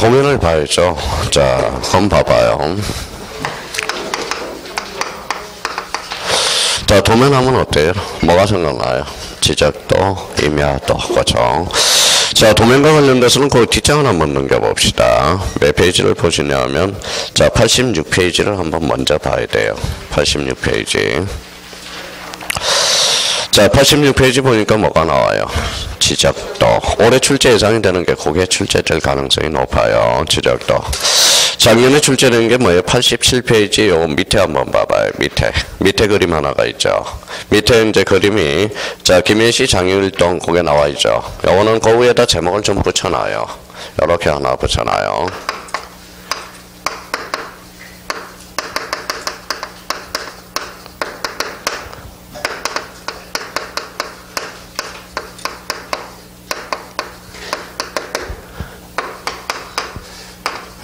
도면을 봐야죠. 자, 한번 봐봐요. 자, 도면 하면 어때요? 뭐가 생각나요? 지적도, 임야도, 그죠? 자, 도면과 관련돼서는 그 뒷장을 한번 넘겨봅시다. 몇 페이지를 보시냐면, 자, 86페이지를 한번 먼저 봐야 돼요. 86페이지. 자, 86페이지 보니까 뭐가 나와요? 지적도. 올해 출제 예상이 되는 게 그게 출제될 가능성이 높아요. 지적도. 작년에 출제된 게 뭐예요? 87페이지 요 밑에 한번 봐봐요. 밑에 그림 하나가 있죠. 밑에 이제 그림이 자, 김현시 장유일동 그게 나와 있죠. 요거는 그 위에다 제목을 좀 붙여놔요. 요렇게 하나 붙여놔요.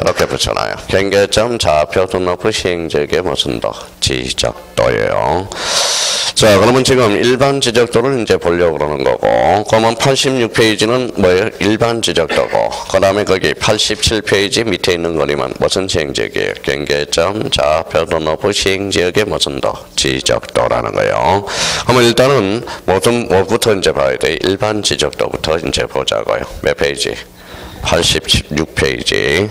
이렇게 붙여놔요. 경계점, 좌표, 등록부, 시행적의 무슨 도? 지적도예요. 자, 그러면 지금 일반 지적도를 이제 보려고 그러는 거고, 그러면 86페이지는 뭐예요? 일반 지적도고, 그 다음에 거기 87페이지 밑에 있는 거리면 무슨 시행적이에요? 경계점, 좌표, 등록부, 시행지역의 무슨 도? 지적도라는 거예요. 그러면 일단은 뭐부터 이제 봐야 돼? 일반 지적도부터 이제 보자고요. 몇 페이지? 86페이지.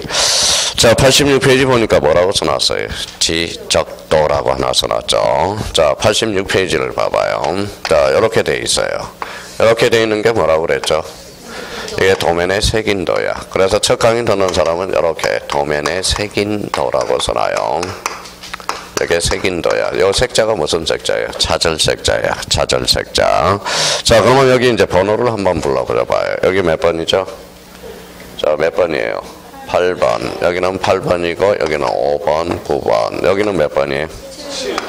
자, 86페이지 보니까 뭐라고 써놨어요? 지적도라고 하나 써놨죠. 자, 86페이지를 봐봐요. 자, 이렇게 돼 있어요. 이렇게 돼 있는 게 뭐라고 그랬죠? 이게 도면의 색인도야. 그래서 첫 강의 듣는 사람은 이렇게 도면의 색인도라고 써놔요. 이게 색인도야. 이 색자가 무슨 색자예요? 차절 색자야. 차절 색자. 자, 그러면 여기 이제 번호를 한번 불러봐요. 여기 몇 번이죠? 자, 몇 번이에요? 8번. 여기는 8번이고 여기는 5번, 9번. 여기는 몇 번이에요?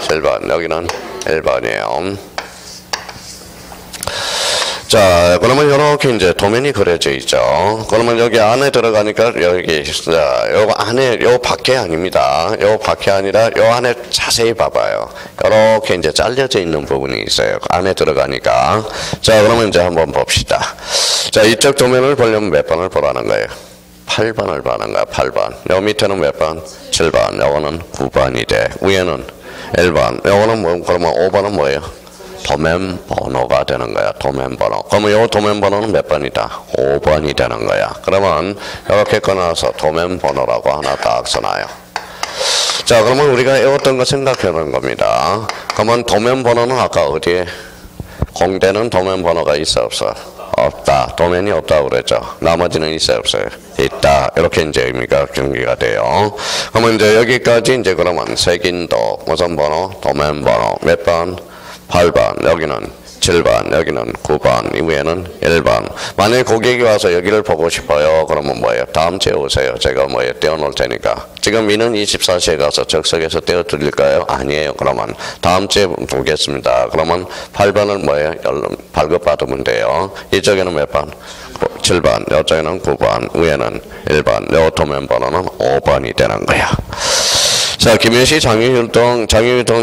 7번. 여기는 1번이에요. 자, 그러면 이렇게 이제 도면이 그려져 있죠. 그러면 여기 안에 들어가니까 여기, 자, 요거 안에, 요 밖에 아닙니다. 요 밖에 아니라 요 안에 자세히 봐봐요. 이렇게 이제 잘려져 있는 부분이 있어요. 안에 들어가니까. 자, 그러면 이제 한번 봅시다. 자, 이쪽 도면을 보려면 몇 번을 보라는 거예요? 8번을 보라는 거야, 8번. 요 밑에는 몇 번? 7번. 요거는 9번이 돼. 위에는 1번. 요거는 뭐, 그러면 5번은 뭐예요? 도면 번호가 되는 거야. 도면 번호. 그러면 이 도면 번호는 몇 번이다? 5번이 되는 거야. 그러면 이렇게 끊어서 도면 번호라고 하나 딱 써놔요. 자, 그러면 우리가 어떤 거 생각해 놓은 겁니다. 그러면 도면 번호는 아까 어디에? 공대는 도면 번호가 있어 없어? 없다. 도면이 없다고 그랬죠. 나머지는 있어 없어요? 있다. 이렇게 이제 의미가 경기가 돼요. 그러면 이제 여기까지 이제 그러면 색인도 무슨 번호? 도면 번호 몇 번? 8번, 여기는 7번, 여기는 9번, 이후에는 1번. 만약에 고객이 와서 여기를 보고 싶어요. 그러면 뭐예요? 다음 주에 오세요. 제가 뭐예요? 떼어놓을 테니까. 지금 이는 24시에 가서 적석에서 떼어드릴까요? 아니에요. 그러면 다음 주에 보겠습니다. 그러면 8번을 뭐예요? 발급받으면 돼요. 이쪽에는 몇 번? 7번, 이쪽에는 9번, 위에는 1번. 요 도면 번호는 5번이 되는 거야. 자, 김현시 장유일동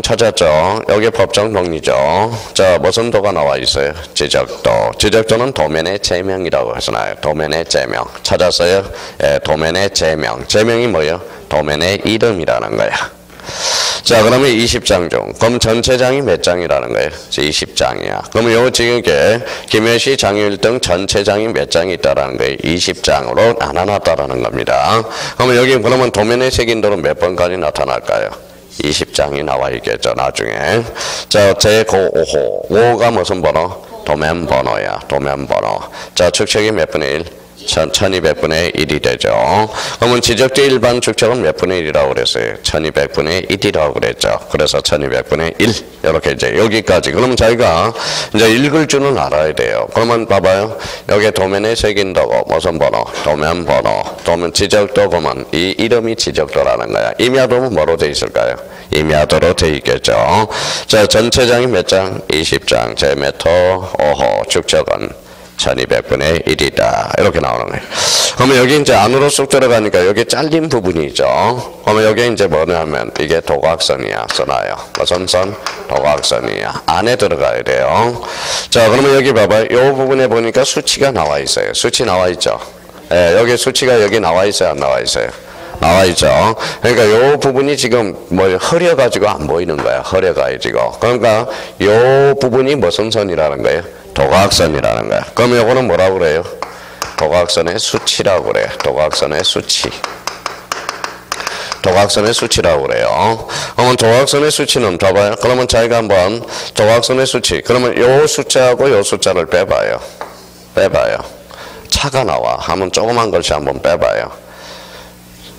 찾았죠. 여기 법정 동리죠. 자, 무슨 도가 나와 있어요? 지적도. 지적도는 도면의 제명이라고 했잖아요. 도면의 제명. 찾았어요? 예, 도면의 제명. 제명이 뭐예요? 도면의 이름이라는 거야. 자, 그러면 20장 중. 그럼 전체 장이 몇 장이라는 거예요? 20장이야. 그러면 요 지금 이게 김현시 장유일동 전체 장이 몇 장이 있다라는 거예요? 20장으로 나눠놨다라는 겁니다. 그러면 여기 그러면 도면의 색인도는 몇 번까지 나타날까요? 20장이 나와 있겠죠, 나중에. 자, 제9호. 5가 무슨 번호? 도면 번호야. 도면 번호. 자, 축척이 몇 분의 1? 1200분의 1이 되죠. 그러면 지적대 일반 축척은 몇 분의 1이라고 그랬어요? 1200분의 1이라고 그랬죠. 그래서 1200분의 1. 이렇게 이제 여기까지. 그러면 저희가 이제 읽을 줄은 알아야 돼요. 그러면 봐봐요. 여기 도면의 색인도고 무슨 번호? 도면 번호. 도면 지적도 보면 이 이름이 지적도라는 거야. 임야도는 뭐로 돼 있을까요? 임야도로 돼 있겠죠. 자, 전체 장이 몇 장? 20장. 제 몇 호? 5호. 축척은 1200분의 1이다. 이렇게 나오는 거예요. 그러면 여기 이제 안으로 쑥 들어가니까 여기 잘린 부분이 있죠. 그러면 여기 이제 뭐냐면 이게 도각선이야. 써놔요. 무슨 선? 도각선이야. 안에 들어가야 돼요. 자, 그러면 여기 봐봐요. 이 부분에 보니까 수치가 나와 있어요. 수치 나와 있죠. 예, 여기 수치가 여기 나와 있어요, 안 나와 있어요? 나와 있죠. 그러니까 요 부분이 지금 뭐 흐려가지고 안 보이는 거야. 흐려가지고. 그러니까 요 부분이 무슨 선이라는 거예요? 도각선이라는 거야. 그럼 요거는 뭐라고 그래요? 도각선의 수치라고 그래요. 도각선의 수치. 도각선의 수치라고 그래요. 그러면 도각선의 수치는 봐봐요. 그러면 자기가 한번 도각선의 수치. 그러면 요 숫자하고 요 숫자를 빼봐요. 빼봐요. 차가 나와. 하면 조그만 글씨 한번 빼봐요.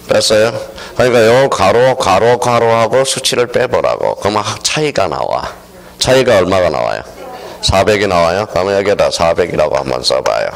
뺐어요? 그러니까 요 가로하고 수치를 빼보라고. 그러면 차이가 나와. 차이가 얼마가 나와요? 400이 나와요? 그러면 여기다 400이라고 한번 써봐요.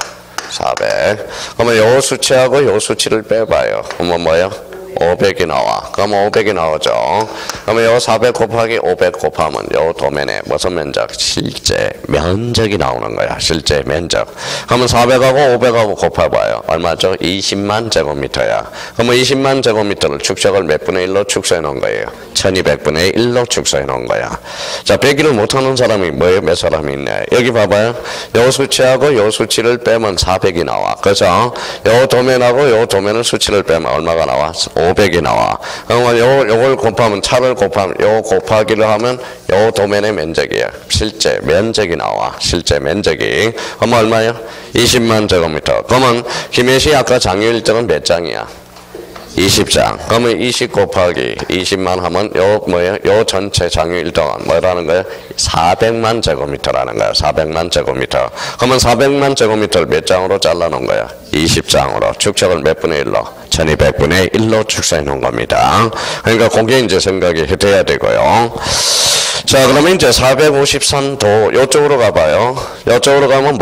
400. 그러면 요 수치하고 요 수치를 빼봐요. 그러면 뭐예요? 500이 나와. 그러면 500이 나오죠. 그러면 요 400 곱하기 500 곱하면 요 도면에 무슨 면적? 실제 면적이 나오는 거야. 실제 면적. 그러면 400하고 500하고 곱해봐요. 얼마죠? 20만 제곱미터야. 그러면 20만 제곱미터를 축적을 몇 분의 1로 축소해 놓은 거예요? 1200분의 1로 축소해 놓은 거야. 자, 빼기를 못하는 사람이 뭐예요? 몇 사람이 있냐? 여기 봐봐요. 요 수치하고 요 수치를 빼면 400이 나와. 그래서 요 도면하고 요 도면의 수치를 빼면 얼마가 나와? 500이 나와. 그러면 요걸 곱하면, 차를 곱하면, 요 곱하기를 하면 요 도면의 면적이야. 실제 면적이 나와. 실제 면적이. 그러면 얼마예요? 20만 제곱미터. 그러면 김혜시 아까 장유 일정은 몇 장이야? 20장. 그러면 20 곱하기 20만 하면 요 뭐예요? 요 전체 장유 일정은 뭐라는 거예요? 400만 제곱미터라는 거야. 400만 제곱미터. 그러면 400만 제곱미터를 몇 장으로 잘라놓은 거야? 20장으로. 축적을 몇 분의 1로? 1200분의 1로 축소해 놓은 겁니다. 그러니까 그게 이제 생각이 돼야 되고요. 자, 그러면 이제 453도 요쪽으로 가봐요. 요쪽으로 가면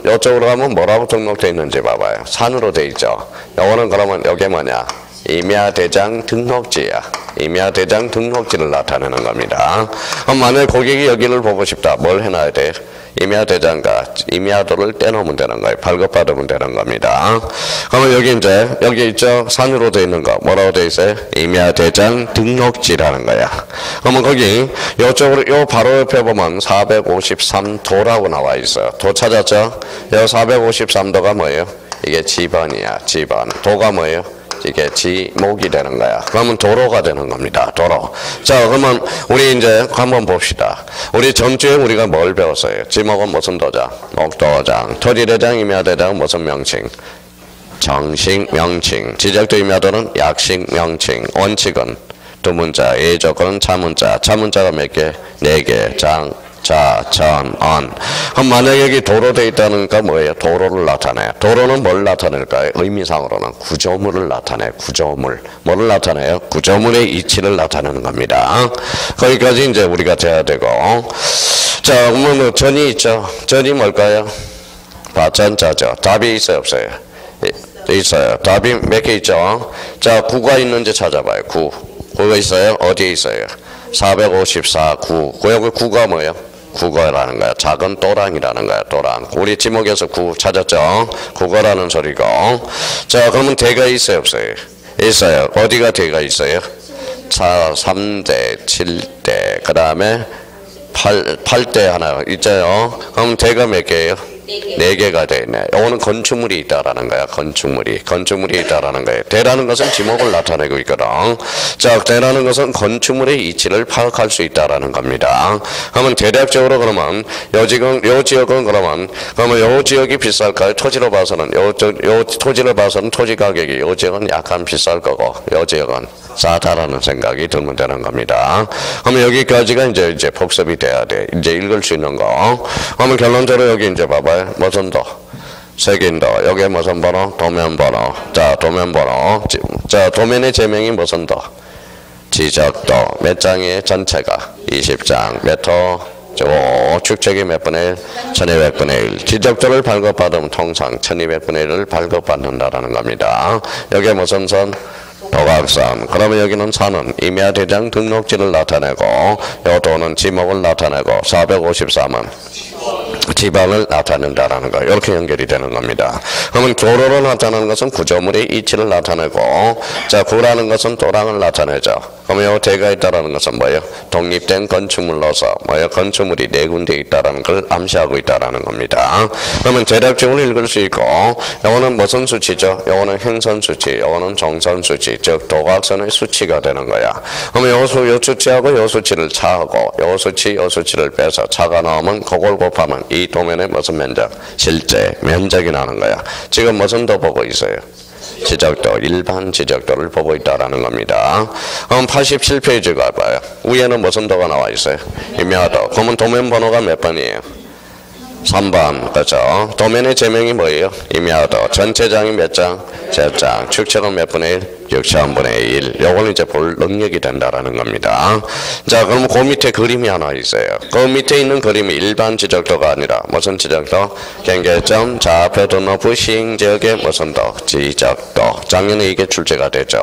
요쪽으로 가면 뭐라고 등록되어 있는지 봐봐요. 산으로 되어 있죠. 요거는 그러면 요게 뭐냐? 임야대장 등록지야. 임야대장 등록지를 나타내는 겁니다. 그럼 만약 고객이 여기를 보고 싶다. 뭘 해놔야 돼? 임야대장과 임야도를 떼놓으면 되는 거예요. 발급받으면 되는 겁니다. 그러면 여기 이제 여기 있죠. 산으로 되어 있는 거 뭐라고 되어 있어요? 임야대장 등록지라는 거야. 그러면 거기 요쪽으로 요 바로 옆에 보면 453도라고 나와 있어요. 도 찾았죠? 요 453도가 뭐예요? 이게 지번이야. 지번. 도가 뭐예요? 이게 지목이 되는 거야. 그러면 도로가 되는 겁니다. 도로. 자, 그러면 우리 이제 한번 봅시다. 우리 전주에 우리가 뭘 배웠어요? 지목은 무슨 도자? 목도장. 토지대장, 임야대장 무슨 명칭? 정식 명칭. 지적도 임야도는 약식 명칭. 원칙은 두 문자. 예조건은 차문자. 차문자가 몇 개? 4개. 장. 자, 전, 언. 그럼 만약에 여기 도로 되어 있다니까 뭐예요? 도로를 나타내. 도로는 뭘 나타낼까요? 의미상으로는 구조물을 나타내. 구조물. 뭐를 나타내요? 구조물의 이치를 나타내는 겁니다. 거기까지 이제 우리가 돼야 되고. 자, 그러면 전이 있죠. 전이 뭘까요? 전자죠. 답이 있어요, 없어요? 있어요. 답이 몇 개 있죠? 자, 9가 있는지 찾아봐요. 9. 9가 있어요? 어디에 있어요? 454, 9. 여기 9가 뭐예요? 국어라는 거야. 작은 또랑이라는 거야. 또랑. 우리 지목에서 9 찾았죠? 국어라는 소리고. 자, 그러면 대가 있어요, 없어요? 있어요. 어디가 대가 있어요? 3대, 7대, 그 다음에 8대 하나 있죠? 그럼 대가 몇 개예요? 4개가 되어 있네. 이거는 건축물이 있다라는 거야. 건축물이 있다라는 거예요. 대라는 것은 지목을 나타내고 있거든. 자, 대라는 것은 건축물의 이치를 파악할 수 있다라는 겁니다. 그러면 대략적으로 그러면 요 지역은 그러면 요 지역이 비쌀까요? 토지로 봐서는 요 토지를 봐서는 토지 가격이 요 지역은 약간 비쌀 거고 요 지역은 싸다라는 생각이 들면 되는 겁니다. 그러면 여기까지가 이제 복습이 돼야 돼. 이제 읽을 수 있는 거. 그러면 결론적으로 여기 이제 봐봐요. 무슨 도? 색인도. 여기 무슨 번호? 도면 번호. 자, 도면 번호. 자, 도면의 제명이 무슨 도? 지적도. 몇 장이에요? 전체가 20장. 몇 호? 축적이 몇 분의 1? 1200분의 1. 지적도를 발급받으면 통상 1200분의 1을 발급받는다라는 겁니다. 여기에 무슨 선? 도각선. 그러면 여기는 산은 임야대장 등록지를 나타내고 요 도는 지목을 나타내고 453은 지방을 나타낸다라는 거. 이렇게 연결이 되는 겁니다. 그러면 도로로 나타내는 것은 구조물의 이치를 나타내고 자, 구라는 것은 도랑을 나타내죠. 그러면 요 대가 있다라는 것은 뭐예요? 독립된 건축물로서 뭐예요? 건축물이 네 군데 있다라는 걸 암시하고 있다라는 겁니다. 그러면 대략적으로 읽을 수 있고, 요거는 무슨 수치죠? 요거는 행선 수치, 요거는 정선 수치, 즉 도각선의 수치가 되는 거야. 그러면 요 수치하고 요 수치를 차하고 요 수치를 빼서 차가 나오면 그걸 곱하면 이 도면의 무슨 면적? 실제 면적이 나는 거야. 지금 무슨 도 보고 있어요? 지적도, 일반 지적도를 보고 있다라는 겁니다. 그럼 87페이지 가봐요. 위에는 무슨 도가 나와 있어요? 임야도. 그러면 도면 번호가 몇 번이에요? 3번. 그죠? 도면의 제명이 뭐예요? 임야도. 전체장이 몇 장? 3장. 축척은 몇 분의 1? 6천분의 1. 요거는 이제 볼 능력이 된다라는 겁니다. 자, 그럼 그 밑에 그림이 하나 있어요. 그 밑에 있는 그림이 일반 지적도가 아니라 무슨 지적도? 경계점, 좌표 등록 시행 지역의 무슨 도? 지적도. 작년에 이게 출제가 되죠.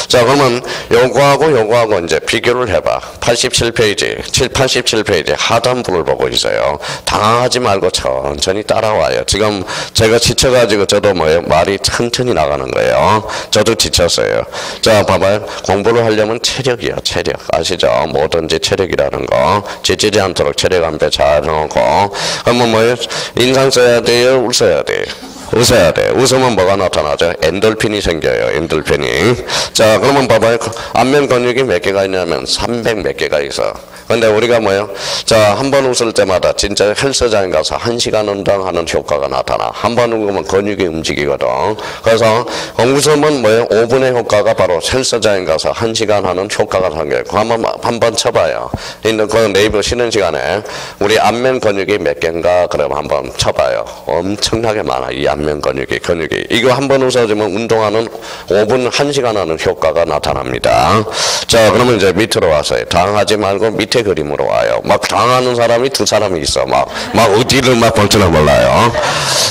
자, 그러면 요거하고 이제 비교를 해봐. 87페이지, 87페이지 하단부를 보고 있어요. 당황하지 말고 천천히 따라와요. 지금 제가 지쳐가지고 저도 뭐예요? 말이 천천히 나가는 거예요. 저도 지쳤어요. 자, 봐봐요. 공부를 하려면 체력이야, 체력. 아시죠? 뭐든지 체력이라는 거. 지치지 않도록 체력 한 배 잘 해놓고. 그러면 뭐예요? 인상 써야 돼요? 웃어야 돼요? 웃어야 돼. 웃으면 뭐가 나타나죠? 엔돌핀이 생겨요. 엔돌핀이. 자, 그러면 봐봐요. 안면 근육이 몇 개가 있냐면 300 몇 개가 있어. 근데 우리가 뭐예요? 자, 한 번 웃을 때마다 진짜 헬스장에 가서 1시간 운동하는 효과가 나타나. 한 번 웃으면 근육이 움직이거든. 그래서 웃으면 뭐예요? 5분의 효과가 바로 헬스장에 가서 1시간 하는 효과가 생겨요. 한번 쳐봐요. 그 네이버 쉬는 시간에 우리 안면 근육이 몇 개인가 그러면 한번 쳐봐요. 엄청나게 많아. 이 안면 근육이. 이거 한 번 웃어주면 운동하는 5분 1시간 하는 효과가 나타납니다. 자, 그러면 이제 밑으로 와서요. 당하지 말고 밑에 그림으로 와요. 막 당하는 사람이 두 사람이 있어. 막 어디를 막 볼 줄은 몰라요.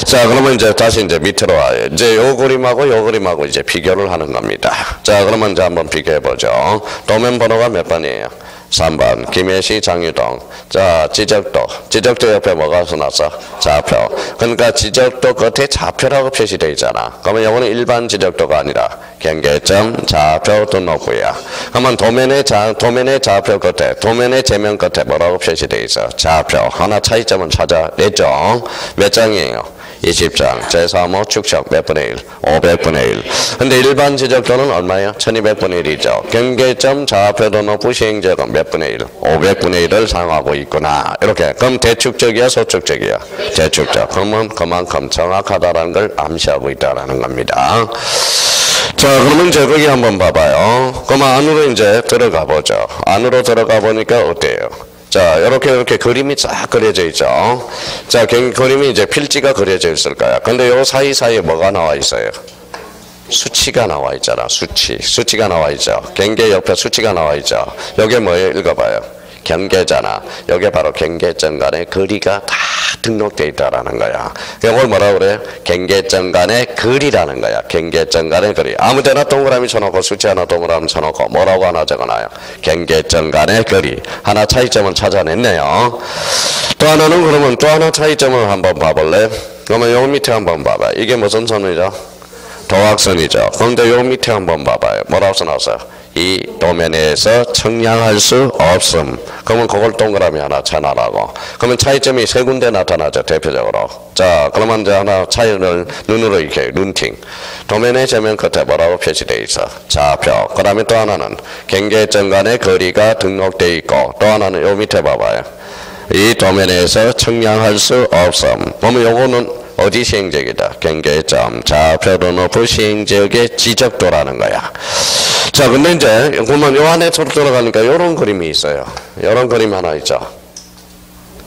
자, 그러면 이제 다시 이제 밑으로 와요. 이제 요 그림하고 이제 비교를 하는 겁니다. 자, 그러면 이제 한번 비교해 보죠. 도면 번호가 몇 번이에요? 3번. 김해시 장유동. 자, 지적도 옆에 뭐가 써놨어? 좌표. 그러니까 지적도 겉에 좌표라고 표시되어 있잖아. 그러면 이거는 일반 지적도가 아니라 경계점, 좌표 등록부야. 그러면 도면의 좌표 끝에, 도면의 제면 끝에 뭐라고 표시되어 있어? 좌표. 하나 차이점은 찾아내죠. 몇 장이에요? 20장, 제3호 축척 몇 분의 1? 500분의 1. 근데 일반 지적도는 얼마예요? 1200분의 1이죠. 경계점, 좌표 등록부 시행지역은 몇 분의 1? 500분의 1을 사용하고 있구나. 이렇게. 그럼 대축적이야, 소축적이야? 대축적. 그러면 그만큼 정확하다라는 걸 암시하고 있다라는 겁니다. 자, 그러면 이제 거기 한번 봐봐요. 그럼 안으로 이제 들어가 보죠. 안으로 들어가 보니까 어때요? 자, 이렇게 그림이 쫙 그려져 있죠. 자, 그림이 이제 필지가 그려져 있을 거야. 근데 요 사이사이에 뭐가 나와 있어요? 수치가 나와 있잖아. 수치가 나와 있죠. 경계 옆에 수치가 나와 있죠. 여기 뭐예요? 읽어봐요. 경계잖아. 여기 바로 경계점 간의 거리가 다 등록되어 있다라는 거야. 이걸 뭐라 그래요? 경계점 간의 거리라는 거야. 경계점 간의 거리. 아무데나 동그라미 쳐놓고 수치 하나 동그라미 쳐놓고 뭐라고 하나 적어놔요? 경계점 간의 거리. 하나 차이점은 찾아냈네요. 또 하나는 그러면 또 하나 차이점을 한번 봐볼래? 그러면 요 밑에 한번 봐봐. 이게 무슨 선이죠? 도각선이죠. 그런데 요 밑에 한번 봐봐요. 뭐라고 써놨어요? 이 도면에서 측량할 수 없음. 그러면 그걸 동그라미 하나 쳐놔라고. 그러면 차이점이 세 군데 나타나죠. 대표적으로. 자, 그러면 이제 하나 차이를 눈으로 이렇게 눈팅. 도면의 제면 끝에 뭐라고 표시되어 있어? 좌표. 그 다음에 또 하나는 경계점 간의 거리가 등록되어 있고, 또 하나는 요 밑에 봐봐요. 이 도면에서 측량할 수 없음. 그러면 요거는 어디 시행지역이다? 경계점, 좌표 등록부 시행지역의 지적도라는 거야. 자, 근데 이제 그러면 요 안에 들어가니까 요런 그림이 있어요. 요런 그림 하나 있죠.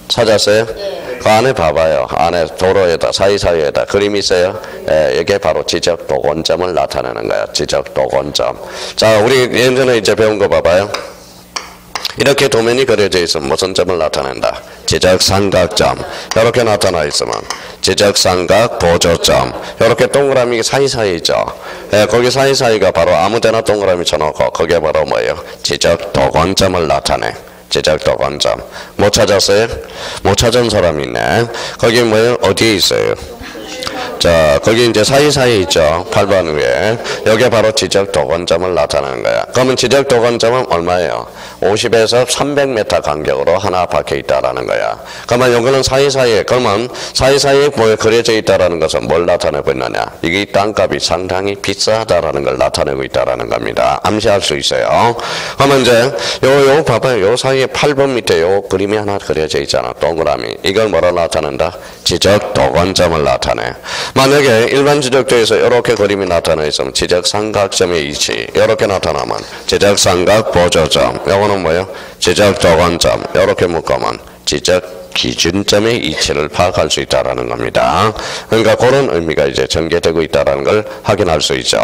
찾았어요? 네. 그 안에 봐봐요. 안에 도로에다 사이사이에다 그림이 있어요. 예, 이게 바로 지적도건점을 나타내는 거야. 지적도건점. 자, 우리 예전에 이제 배운 거 봐봐요. 이렇게 도면이 그려져 있으면 무슨 점을 나타낸다? 지적삼각점. 이렇게 나타나 있으면 지적삼각 보조점. 이렇게 동그라미 사이사이 있죠. 예, 거기 사이사이가 바로 아무데나 동그라미 쳐놓고 거기에 바로 뭐예요? 지적도건점을 나타내. 지적도건점. 못 찾았어요? 못 찾은 사람이 있네. 거기 뭐예요? 어디에 있어요? 자, 거기 이제 사이사이에 있죠. 8번 위에. 여기에 바로 지적 도건점을 나타내는 거야. 그러면 지적 도건점은 얼마예요? 50에서 300m 간격으로 하나 박혀 있다라는 거야. 그러면 여기는 사이사이에, 그러면 사이사이에 뭐 그려져 있다라는 것은 뭘 나타내고 있느냐? 이게 땅값이 상당히 비싸다라는 걸 나타내고 있다라는 겁니다. 암시할 수 있어요. 그러면 이제 요 봐봐요. 요 사이에 8번 밑에 요 그림이 하나 그려져 있잖아. 동그라미. 이걸 뭐로 나타낸다? 지적 도건점을 나타내. 만약에 일반 지적도에서 이렇게 그림이 나타나 있으면 지적 삼각점의 위치 이렇게 나타나면 지적 삼각 보조점, 이거는 뭐예요? 지적 도건점. 이렇게 묶으면 지적 기준점의 위치를 파악할 수 있다라는 겁니다. 그러니까 그런 의미가 이제 전개되고 있다라는 걸 확인할 수 있죠.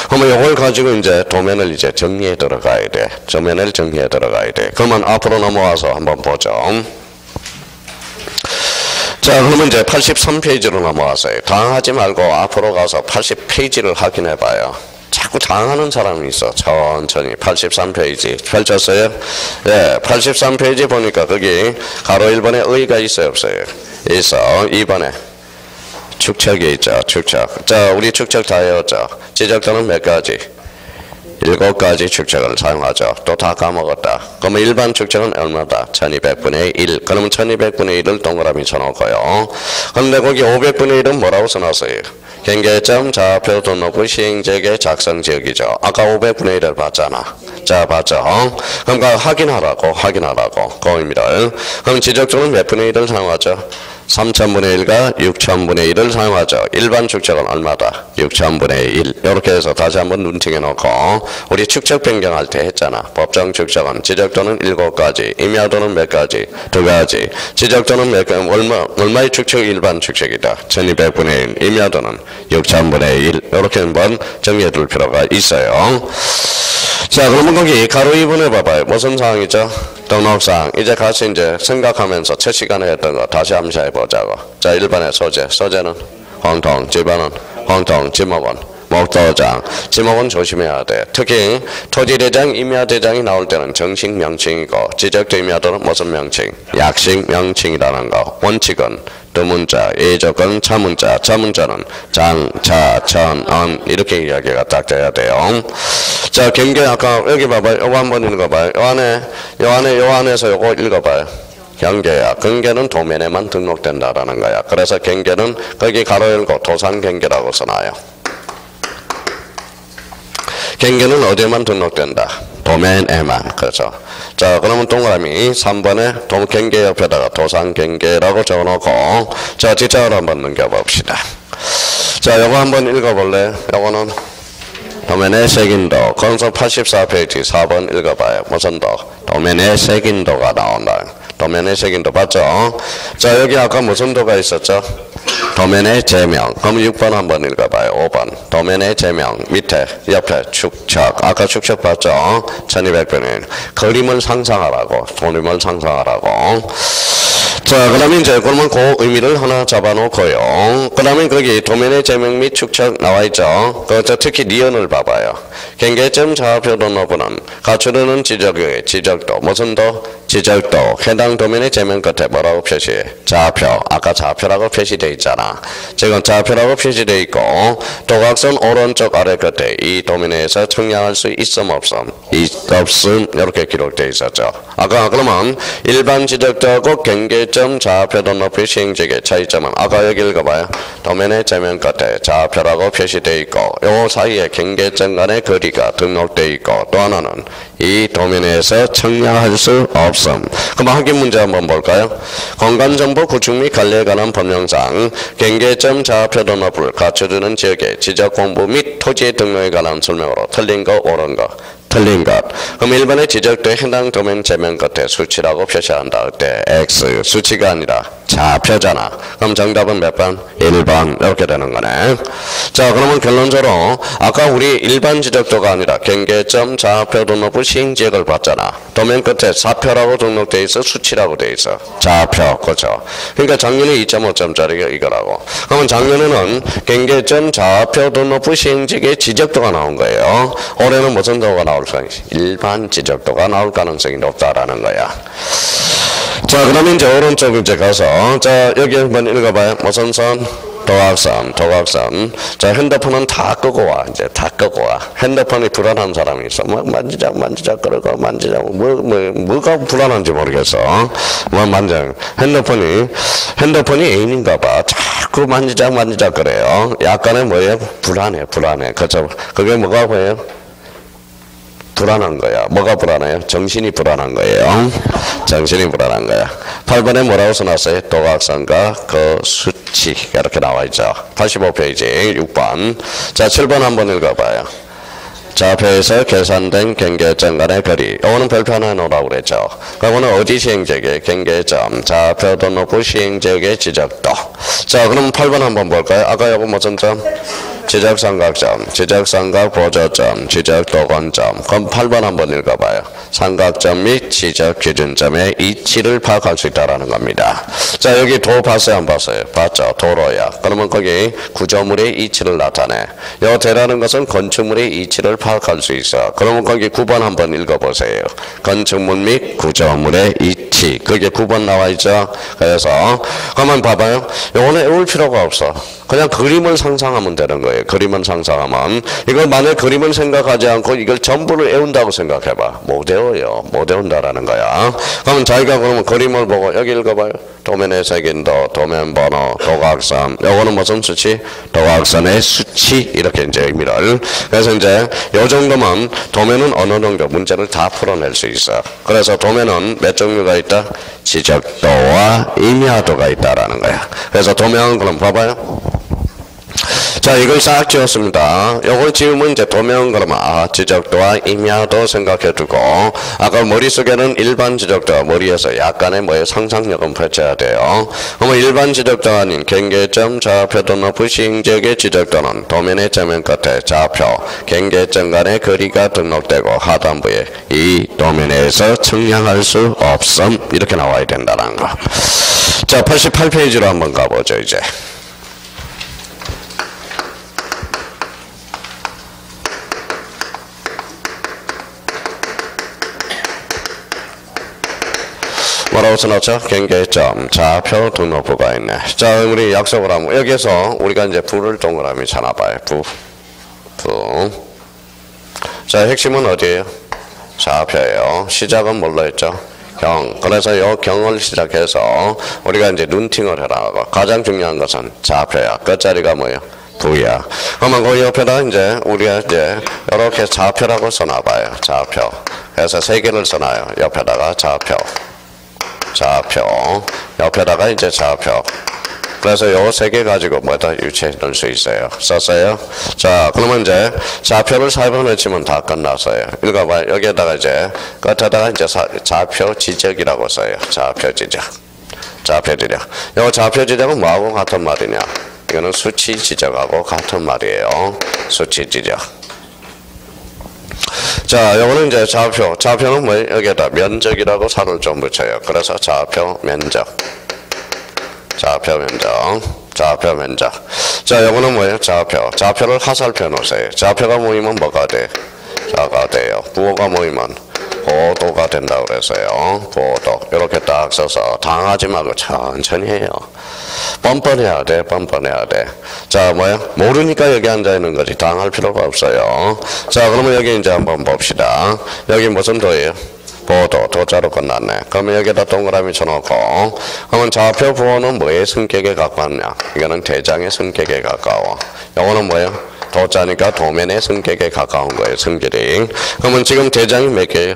그러면 이걸 가지고 이제 도면을 이제 정리해 들어가야 돼. 도면을 정리해 들어가야 돼. 그러면 앞으로 넘어와서 한번 보죠. 자, 그러면 이제 83페이지로 넘어왔어요. 당하지 말고 앞으로 가서 80페이지를 확인해 봐요. 자꾸 당하는 사람이 있어. 천천히. 83페이지 펼쳤어요? 예, 83페이지 보니까 거기 가로 1번에 의가 있어요, 없어요? 있어. 2번에 축척이 있죠. 축척. 자, 우리 축척 다 해왔죠. 지적도는 몇 가지? 7가지 축척을 사용하죠. 또 다 까먹었다. 그러면 일반 축척은 얼마다? 1200분의 1. 그러면 1200분의 1을 동그라미 쳐놓고요. 그런데 거기 500분의 1은 뭐라고 써놨어요? 경계점, 좌표, 등록부, 시행지역의 작성지역이죠. 아까 500분의 1을 봤잖아. 자, 봤죠? 그러니까 확인하라고. 그겁니다. 그럼 지적도는 몇 분의 1을 사용하죠? 3000분의 1과 6000분의 1을 사용하죠. 일반 축척은 얼마다? 6000분의 1. 이렇게 해서 다시 한번 눈팅해 놓고 우리 축척 변경할 때 했잖아. 법정 축척은 지적도는 7가지, 임야도는 몇 가지? 2가지. 지적도는 몇 가지? 얼마의 축척? 일반 축척이다. 1200분의 1. 임야도는 6000분의 1. 이렇게 한번 정리해 둘 필요가 있어요. 자, 그러면 거기 가로 2번에 봐봐요. 무슨 사항이죠? 등록사항. 이제 같이 이제 생각하면서 첫 시간에 했던 거 다시 암시해 보자고. 자, 1번의 소재. 소재는 공통, 지번은 공통, 지목은 목도장. 지목은 조심해야 돼. 특히 토지대장, 임야대장이 나올 때는 정식 명칭이고 지적도 임야도는 무슨 명칭? 약식 명칭이라는 거. 원칙은 두문자, 예조건, 차문자. 차문자는 장, 차, 천, 언 이렇게 이야기가 딱 돼야 돼요. 자, 경계 아까 여기 봐봐요. 요거 한번 읽어봐요. 요 안에서 요거 읽어봐요. 경계야. 경계는 도면에만 등록된다라는 거야. 그래서 경계는 거기 가로 열고 도산 경계라고 써놔요. 경계는 어디에만 등록된다? 도면에만. 그렇죠. 자, 그러면 동그라미 3번에 경계 옆에다가 도산 경계라고 적어놓고 자, 지적으로 한번 넘겨봅시다. 자, 요거 한번 읽어볼래? 요거는 도면의 색인도. 건서 84페이지 4번 읽어봐요. 무슨 도? 도면의 색인도가 나온다. 도면의 색인도 봤죠? 자, 여기 아까 무슨 도가 있었죠? 도면의 제명. 그럼 6번 한번 읽어봐요. 5번. 도면의 제명. 밑에, 옆에 축척. 아까 축척 봤죠? 1200분의 1. 그림을 상상하라고. 그림을 상상하라고. 자, 그러면 이제 그러면 그 의미를 하나 잡아놓고요. 그러면 거기 도면의 제명 및 축척 나와있죠. 특히 니은을 봐봐요. 경계점 좌표 등록부는 갖추려는 지적의 지적도. 무슨 도? 지적도. 해당 도면의 제명 끝에 뭐라고 표시해? 좌표. 아까 좌표라고 표시되어 있잖아. 지금 좌표라고 표시되어 있고 도각선 오른쪽 아래 끝에 이 도면에서 청량할 수 있음 없음? 없음. 이렇게 기록되어 있었죠. 아까 그러면 일반 지적도하고 경계점 좌표 등록부 시행지역의 차이점은 아까 여기 읽어봐요. 도면의 제명 끝에 좌표라고 표시되어 있고 요 사이에 경계점 간의 거리가 등록되어 있고 또 하나는 이 도면에서 청량할 수 없음. 그럼 확인 문제 한번 볼까요? 공간정보 구축 및 관리에 관한 법령상 경계점 좌표 등록부를 갖춰주는 지역의 지적 공부 및 토지의 등록에 관한 설명으로 틀린 거 옳은 거. 틀린 것. 그럼 1번에 지적도에 해당 도면 제명 끝에 수치라고 표시한다. 그때 X. 수치가 아니라 좌표잖아. 그럼 정답은 몇 번? 1번. 이렇게 되는 거네. 자, 그러면 결론적으로 아까 우리 일반 지적도가 아니라 경계점 좌표 등록부 시행지역을 봤잖아. 도면 끝에 좌표라고 등록되어 있어? 수치라고 되어 있어? 좌표. 그렇죠. 그러니까 작년에 2.5점짜리가 이거라고. 그러면 작년에는 경계점 좌표 등록부 시행지역의 지적도가 나온 거예요. 올해는 무슨 도가 나올 가능성이? 일반 지적도가 나올 가능성이 높다라는 거야. 자, 그러면 이제 오른쪽 이제 가서 자, 여기 한번 읽어봐요. 무슨 선? 도각선. 자, 핸드폰은 다 끄고 와. 이제 다 끄고 와. 핸드폰이 불안한 사람이 있어. 뭐 만지작 그러고 뭐가 불안한지 모르겠어. 뭐 핸드폰이 애인인가 봐. 자꾸 만지작 그래요. 약간의 뭐예요? 불안해. 그렇죠? 그게 뭐가 뭐예요? 불안한 거야. 뭐가 불안해요? 정신이 불안한 거예요. 정신이 불안한 거야. 8번에 뭐라고 써놨어요? 도각선과 그 수치. 이렇게 나와 있죠. 85페이지 6번. 자, 7번 한번 읽어봐요. 좌표에서 계산된 경계점 간의 거리. 이거는 별표 하나 놓으라고 그랬죠. 그거는 어디 시행지역의 경계점, 좌표도 높은 시행지역의 지적도. 자, 그럼 8번 한번 볼까요? 아까 요거 무슨 점? 지적삼각점, 지적삼각 보조점, 지적도건점. 그럼 8번 한번 읽어봐요. 삼각점 및 지적기준점의 이치를 파악할 수 있다는 겁니다. 자, 여기 도 봤어요? 안 봤어요? 봤죠? 도로야. 그러면 거기 구조물의 이치를 나타내. 요 대라는 것은 건축물의 이치를 파악할 수 있어. 그러면 거기 9번 한번 읽어보세요. 건축물 및 구조물의 이치. 그게 9번 나와 있죠? 그래서 그러면 봐봐요. 요거는 외울 필요가 없어. 그냥 그림을 상상하면 되는 거예요. 그림을 상상하면. 이걸 만약 그림을 생각하지 않고 이걸 전부를 외운다고 생각해봐. 못 외워요. 못 외운다라는 거야. 그러면 자기가 그러면 그림을 보고 여기 읽어봐요. 도면의 색인도, 도면 번호, 도각선. 요거는 무슨 수치? 도각선의 수치. 이렇게 이제 의미를. 그래서 이제 요 정도면 도면은 어느 정도 문제를 다 풀어낼 수 있어. 그래서 도면은 몇 종류가 있다? 지적도와 임야도가 있다라는 거야. 그래서 도면은 그럼 봐봐요. 자, 이걸 싹 지웠습니다. 요걸 지우면 이제 도면 그러면 지적도와 임야도 생각해 두고 아까 머릿속에는 일반 지적도가 머리에서 약간의 뭐의 상상력은 펼쳐야 돼요. 그러면 일반 지적도가 아닌 경계점, 좌표도 높은 시행지역의 지적도는 도면의 저면 끝에 좌표, 경계점 간의 거리가 등록되고 하단부에 이 도면에서 측량할 수 없음 이렇게 나와야 된다는 거. 자, 88페이지로 한번 가보죠 이제. 뭐라고 써놨죠? 경계점, 좌표 등록부가 있네. 자, 우리 약속을 하면 여기에서 우리가 이제 부를 동그라미 쳐놔봐요. 부. 자, 핵심은 어디예요? 좌표예요. 시작은 뭘로 했죠? 경. 그래서 요 경을 시작해서 우리가 이제 눈팅을 해라고. 가장 중요한 것은 좌표야. 끝자리가 뭐예요? 부야. 그러면 그 옆에다 이제 우리가 이제 이렇게 좌표라고 써놔봐요. 좌표. 그래서 세 개를 써놔요. 옆에다가 좌표. 옆에다가 이제 좌표. 그래서 요 세 개 가지고 뭐다 유추해 놓을 수 있어요. 썼어요? 자, 그러면 이제 좌표를 4번 외치면 다 끝났어요. 읽어봐요. 여기에다가 이제 끝에다가 이제 좌표 지적이라고 써요. 좌표 지적. 요 좌표 지적은 뭐하고 같은 말이냐? 이거는 수치 지적하고 같은 말이에요. 수치 지적. 자, 요거는 이제 좌표는 뭐 여기에다 면적이라고 살을 좀 붙여요. 그래서 좌표 면적. 자, 요거는 뭐예요? 좌표를 하살표 놓으세요. 좌표가 모이면 뭐가 돼? 자가 돼요. 부호가 모이면 보도가 된다고 그랬어요. 보도. 이렇게 딱 써서 당하지 말고 천천히 해요. 뻔뻔해야 돼. 자, 뭐야? 모르니까 여기 앉아있는 거지. 당할 필요가 없어요. 자, 그러면 여기 이제 한번 봅시다. 여기 무슨 도예요? 보도. 도자로 끝났네. 그러면 여기다 동그라미 쳐놓고 그러면 좌표 부호는 뭐의 성격에 가깝냐? 이거는 대장의 성격에 가까워. 이거는 뭐예요? 도자니까 도면의 성격에 가까운 거예요. 성질이. 그러면 지금 대장이 몇 개예요?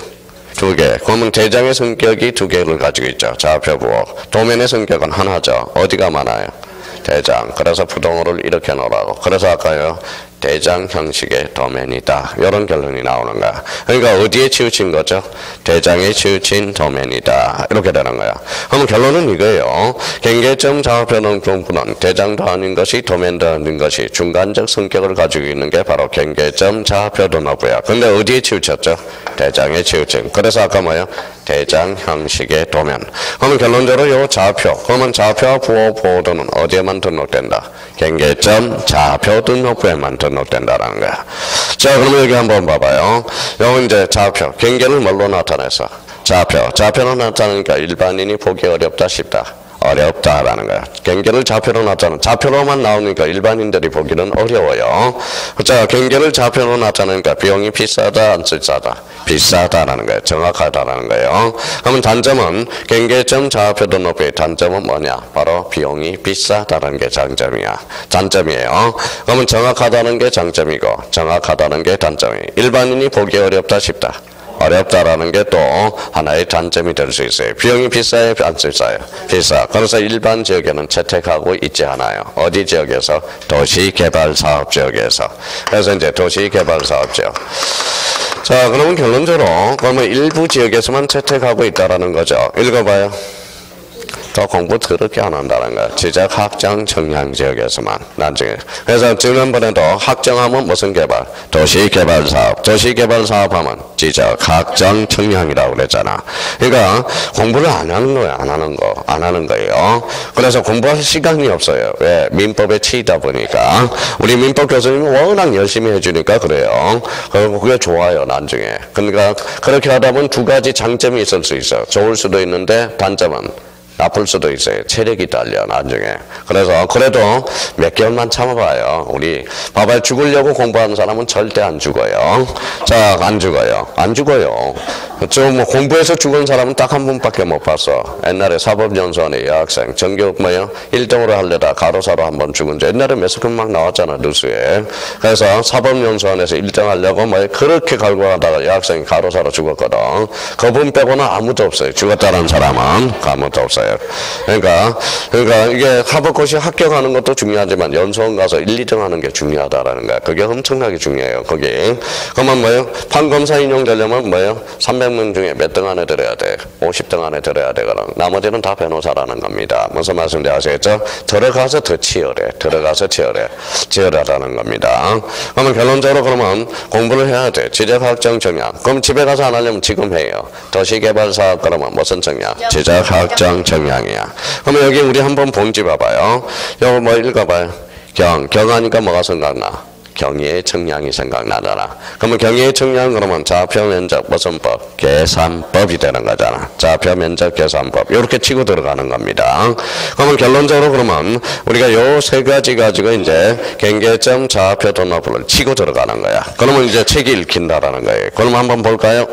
2개. 그러면 대장의 성격이 2개를 가지고 있죠. 좌표 부호. 도면의 성격은 하나죠. 어디가 많아요? 대장. 그래서 부동호를 이렇게 놓으라고. 그래서 아까요. 대장 형식의 도면이다. 이런 결론이 나오는 거야. 그러니까 어디에 치우친 거죠? 대장에 치우친 도면이다. 이렇게 되는 거야. 그럼 결론은 이거예요. 경계점 좌표는 분포는 대장도 아닌 것이 도면도 아닌 것이 중간적 성격을 가지고 있는 게 바로 경계점 좌표 등록부야. 근데 어디에 치우쳤죠? 대장에 치우친. 그래서 아까 뭐예요? 대장 형식의 도면. 그러면 결론적으로 요 좌표. 그러면 좌표와 부호 보호도는 어디에만 등록된다? 경계점 좌표 등록부에만 등록된다라는 거야. 자, 그러면 여기 한번 봐봐요. 여기 이제 좌표. 경계를 뭘로 나타내서? 좌표는 나타나니까 일반인이 보기 어렵다 싶다. 어렵다라는 거야. 경계를 좌표로 놨잖아. 좌표로만 나오니까 일반인들이 보기는 어려워요. 자, 경계를 좌표로 놨잖아니까 비용이 비싸다, 안 비싸다? 비싸다라는 거예요. 정확하다라는 거예요. 그러면 단점은 경계점 좌표 등록부의 단점은 뭐냐? 바로 비용이 비싸다는 게 장점이야. 단점이에요. 그러면 정확하다는 게 장점이고 정확하다는 게 단점이에요. 일반인이 보기 어렵다, 쉽다? 어렵다라는 게 또 하나의 단점이 될 수 있어요. 비용이 비싸요? 안 비싸요? 비싸. 그래서 일반 지역에는 채택하고 있지 않아요. 어디 지역에서? 도시개발사업 지역에서. 그래서 이제 도시개발사업 지역. 자, 그러면 결론적으로 그러면 일부 지역에서만 채택하고 있다라는 거죠. 읽어봐요. 더 공부 더럽게 안 한다는 거야. 지적 확장 청량 지역에서만 나중에. 그래서 지난번에도 확정하면 무슨 개발? 도시개발 사업. 도시개발 사업하면 지적 확장 청량이라고 그랬잖아. 그러니까 공부를 안 하는 거야. 안 하는 거예요. 그래서 공부할 시간이 없어요. 왜? 민법에 치이다 보니까. 우리 민법 교수님이 워낙 열심히 해주니까 그래요. 그게 좋아요. 나중에. 그러니까 그렇게 하다 보면 두 가지 장점이 있을 수 있어. 좋을 수도 있는데 단점은 나쁠 수도 있어요. 체력이 딸려 나중에. 그래서 그래도 몇 개월만 참아봐요. 우리 봐봐요. 죽으려고 공부하는 사람은 절대 안 죽어요. 자, 안 죽어요. 안 죽어요. 좀 공부해서 죽은 사람은 딱 한 분밖에 못 봤어. 옛날에 사법연수원의 여학생 전교 1등으로 하려다 가로사로 한 번 죽은 지 옛날에 매스컴 막 나왔잖아 뉴스에. 그래서 사법연수원에서 1등 하려고 그렇게 갈구하다가 여학생이 가로사로 죽었거든. 그분 빼고는 아무도 없어요. 죽었다는 사람은 아무도 없어요. 그러니까 이게 사법고시 합격하는 것도 중요하지만 연수원 가서 1, 2등 하는 게 중요하다라는 거야. 그게 엄청나게 중요해요. 거기. 그러면 판검사 인용되려면 300명 중에 몇 등 안에 들어야 돼? 50등 안에 들어야 되거든. 나머지는 다 변호사라는 겁니다. 무슨 말씀인지 아시겠죠? 들어가서 더 치열해. 치열하다는 겁니다. 그러면 결론적으로 그러면 공부를 해야 돼. 지적확정 청약. 그럼 집에 가서 안 하려면 지금 해요. 도시개발사업 그러면 무슨 청약? 지적확정 청약이야. 그러면 여기 우리 한번 본지 봐봐요. 이거 읽어봐요. 경하니까 뭐가 생각나? 경의의 청량이 생각나잖아. 그러면 경의의 청량 그러면 좌표 면적 무슨 법? 계산법이 되는 거잖아. 좌표 면적 계산법. 이렇게 치고 들어가는 겁니다. 그러면 결론적으로 그러면 우리가 요 세 가지 가지고 이제 경계점 좌표 등록부를 치고 들어가는 거야. 그러면 이제 책이 읽힌다라는 거예요. 그럼 한번 볼까요?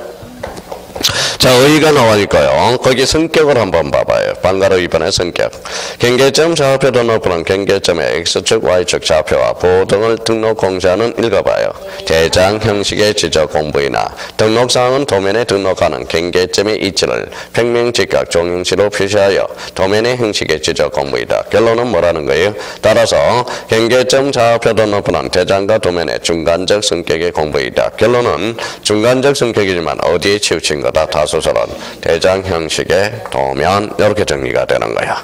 자, 의의가 나와있고요. 거기 성격을 한번 봐봐요. 방가로 이번에 성격. 경계점 좌표 등록부는 경계점의 X축, Y축 좌표와 보호 등을 등록 공시하는 읽어봐요. 대장 형식의 지적 공부이나 등록사항은 도면에 등록하는 경계점의 위치를 평명 직각 종용시로 표시하여 도면의 형식의 지적 공부이다. 결론은 뭐라는 거예요? 따라서 경계점 좌표 등록부는 대장과 도면의 중간적 성격의 공부이다. 결론은 중간적 성격이지만 어디에 치우친 거다? 다수설은 대장 형식의 도면 이렇게 정리가 되는 거야.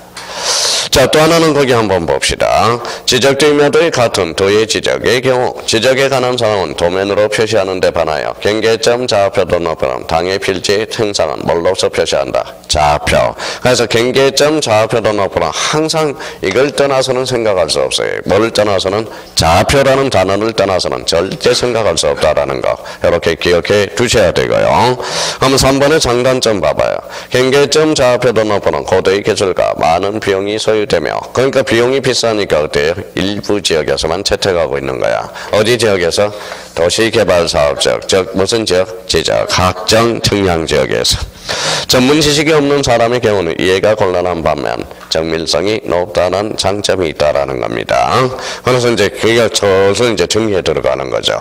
자, 또 하나는 거기 한번 봅시다. 지적대명도의 같은 도의 지적의 경우 지적에 관한 사항은 도면으로 표시하는 데 반하여 경계점 좌표 등록부는 당의 필지 행상은 뭘로서 표시한다? 좌표. 그래서 경계점 좌표 등록부는 항상 이걸 떠나서는 생각할 수 없어요. 뭘 떠나서는? 좌표라는 단어를 떠나서는 절대 생각할 수 없다라는 거 이렇게 기억해 두셔야 되고요. 그럼 3번의 장단점 봐봐요. 경계점 좌표 등록부는 고도의 기술과 많은 비용이 소유되며 그러니까 비용이 비싸니까 어때요? 일부 지역에서만 채택하고 있는 거야. 어디 지역에서? 도시개발사업 지역. 즉 무슨 지역? 지적 확정 청량 지역에서. 전문 지식이 없는 사람의 경우는 이해가 곤란한 반면 정밀성이 높다는 장점이 있다라는 겁니다. 그래서 이제 그게 서서 이제 정리해 들어가는 거죠.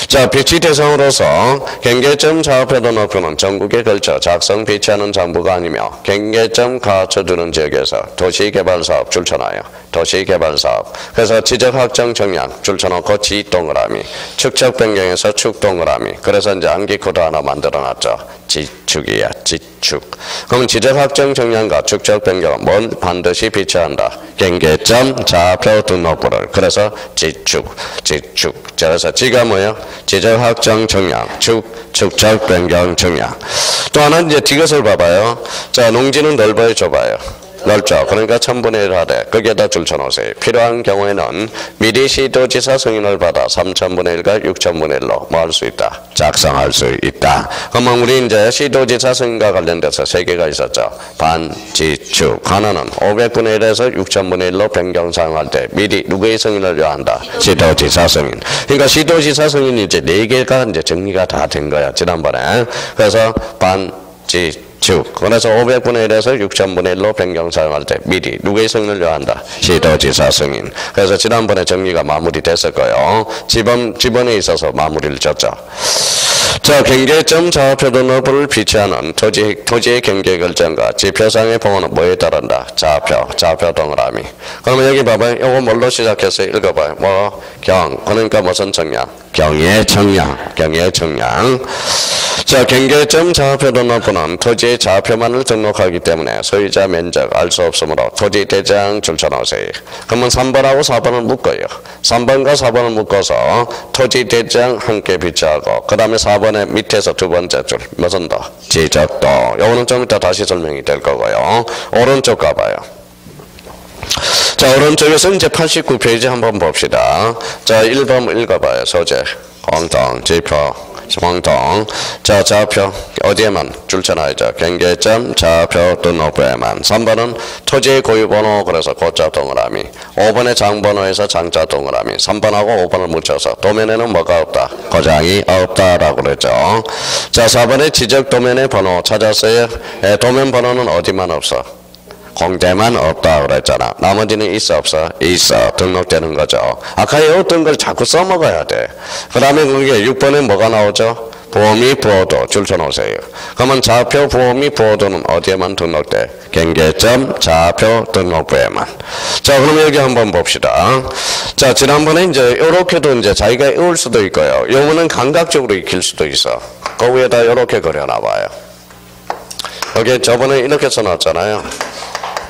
자, 비치 대상으로서 경계점 좌표 등록부는 전국에 걸쳐 작성 비치하는 장부가 아니며 경계점 갖춰두는 지역에서 도시개발사업 줄쳐놔요. 도시개발사업. 그래서 지적확정 청약 줄쳐놓고 지 동그라미. 축척 변경에서 축 동그라미. 그래서 이제 암기코드 하나 만들어놨죠. 지축이야. 지축. 그럼 지적확정 청약과 축척 변경은 뭘 반드시 비치한다? 경계점 좌표 등록부를. 그래서 지축. 그래서 지가 뭐예요? 지적확정 청약, 축척 변경 청약. 또 하나 이제 디귿을 봐봐요. 자, 농지는 넓어요, 좁아요? 넓죠. 그러니까 1000분의 1 하되 거기에다 줄 쳐놓으세요. 필요한 경우에는 미리 시도지사 승인을 받아 3000분의 1과 6000분의 1로 뭐 할 수 있다? 작성할 수 있다. 그러면 우리 이제 시도지사 승인과 관련돼서 3개가 있었죠. 반지축. 하나는 500분의 1에서 6000분의 1로 변경 사용할 때 미리 누구의 승인을 요한다? 시도지사 승인. 그러니까 시도지사 승인이 이제 4개가 이제 정리가 다 된 거야. 지난번에. 그래서 반지축. 그래서 500분의 1에서 6000분의 1로 변경 사용할 때 미리 누구의 승인을 요한다? 시도지사 승인. 그래서 지난번에 정리가 마무리됐을 거예요. 지번에 있어서 마무리를 졌죠. 자, 경계점 좌표 등록부를 비치하는 토지의 경계 결정과 지표상의 봉헌은 뭐에 따른다? 좌표 동그라미. 그러면 여기 봐봐요. 이거 뭘로 시작해서 읽어봐요. 뭐, 그러니까 무슨 청량? 경의 청량. 자, 경계점 좌표 등록부는 토지의 좌표만을 등록하기 때문에 소유자 면적 알 수 없으므로 토지 대장 줄쳐놓으세요. 그러면 3번하고 4번을 묶어요. 3번과 4번을 묶어서 토지 대장 함께 비치하고 그 다음에 4번의 밑에서 두 번째 줄 무슨 도? 지적도. 요거는 좀 이따 다시 설명이 될 거고요. 오른쪽 가봐요. 자, 오른쪽에서 이제 89페이지 한번 봅시다. 자, 1번 읽어봐요. 소재, 공통, 지표, 공통. 자, 좌표 어디에만 줄쳐놔야죠. 경계점 좌표 등록부에만. 3번은 토지의 고유번호 그래서 고자 동그라미. 5번의 장번호에서 장자 동그라미. 3번하고 5번을 묻혀서 도면에는 뭐가 없다? 고장이 없다라고 그랬죠. 자, 4번의 지적 도면의 번호 찾았어요. 도면 번호는 어디만 없어? 공대만 없다 그랬잖아. 나머지는 있어 없어? 있어. 등록되는 거죠. 아까 외웠던 걸 자꾸 써먹어야 돼. 그 다음에 그게 6번에 뭐가 나오죠? 부호미 부호도 줄쳐놓으세요. 그러면 좌표 부호미 부호도는 어디에만 등록돼? 경계점 좌표 등록부에만. 자, 그럼 여기 한번 봅시다. 자, 지난번에 이제 요렇게도 이제 자기가 외울 수도 있고요. 요거는 감각적으로 익힐 수도 있어. 그 위에다 요렇게 그려놔봐요. 여기 저번에 이렇게 써놨잖아요.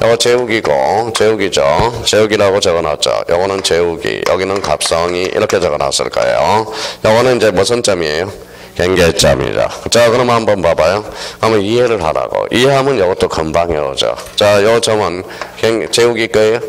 요거 제욱이고, 제욱이죠. 제욱이라고 적어놨죠. 요거는 제욱이, 여기는 갑성이 이렇게 적어놨을 거예요. 요거는 이제 무슨 점이에요? 경계점이죠. 자, 그럼 한번 봐봐요. 한번 이해를 하라고. 이해하면 요것도 금방 외워져. 자, 요 점은 제욱이 거예요?